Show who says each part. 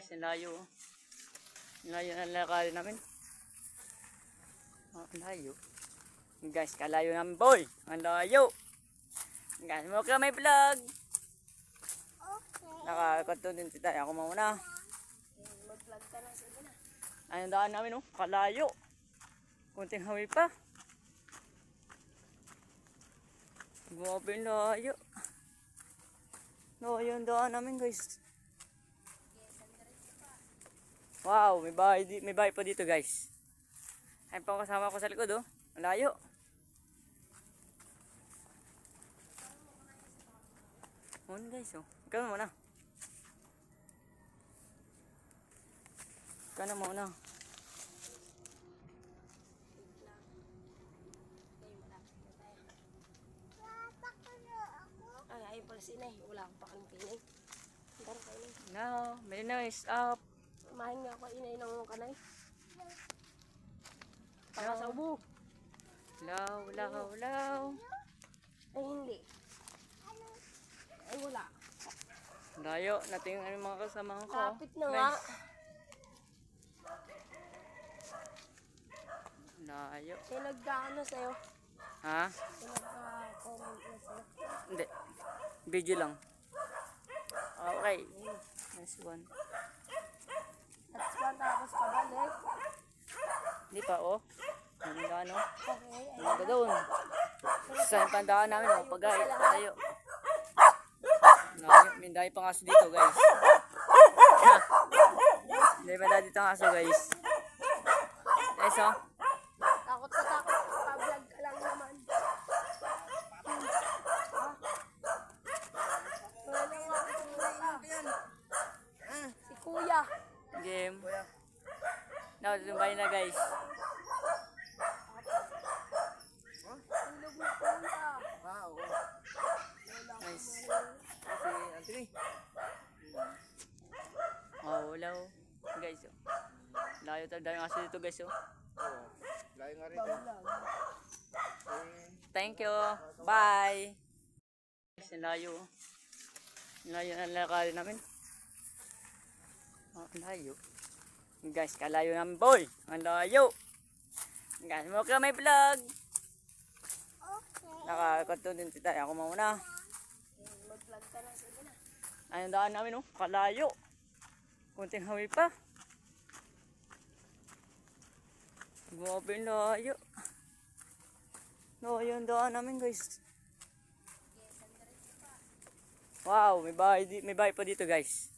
Speaker 1: Guys, ang layo. Ang layo na lalakarin namin. Ang layo. Guys, kalayo namin boy. Ang layo. Guys, mo ka may vlog. Nakakato din si tayo. Ako mauna.
Speaker 2: Mag-vlog ka na. Sige na.
Speaker 1: Ayun daan namin, oh. Kalayo. Kunting hawi pa. Grabe yung layo. Layo yung daan namin, guys. Wow, may bahay pa dito, guys. Ayun pa kasama ko sa likod, oh. Ang layo. Muna, guys, oh. Ikaw na muna. Ikaw na muna.
Speaker 2: Ay, pala si Inay. Wala akong pakaling kinay. Tara ka, Inay.
Speaker 1: No, may noise up.
Speaker 2: Kumain nga ako, Inay, ng kanay. Para sa ubo.
Speaker 1: Law, law, law.
Speaker 2: Ay, hindi. Ay, wala.
Speaker 1: Layo, natin yung mga kasama ko.
Speaker 2: Kapit na nga.
Speaker 1: Layo.
Speaker 2: Ay, nagka-ano sa'yo?
Speaker 1: Ha?
Speaker 2: Ay, nagka-comment na sa'yo.
Speaker 1: Hindi. Video lang. Okay. Nice one.
Speaker 2: At tapos pabalik.
Speaker 1: Hindi pa, oh. Ang gano.
Speaker 2: Okay, ay.
Speaker 1: Ang doon. Sa tandaan namin, oh. Pagay. Layo. Layo. May dahil pang aso dito, guys. Hindi pa dahil dito ang aso, guys. Guys, oh.
Speaker 2: Takot ka, takot. Pa-vlog ka lang naman. Si Kuya.
Speaker 1: Game. Now, tumbay na, guys.
Speaker 2: Tulog na Kuya.
Speaker 1: Nice. Oh, wala, oh. Guys, oh. Layo talaga yung aso dito, guys, oh.
Speaker 3: Layo nga rin.
Speaker 1: Thank you. Bye. Guys, ang layo. Ang layo na lalakarin namin. Ang layo. Guys, kalayo namin boy. Ang layo. Guys, mo ka may vlog. Nakakato din si tayo. Ako mauna.
Speaker 2: Mag-vlog ka na. Sige na.
Speaker 1: Ayun daan namin, oh. Kalayo. Kunting hawi pa. Grabe yung layo. Layo yung daan namin, guys. Wow, may bahay pa dito, guys.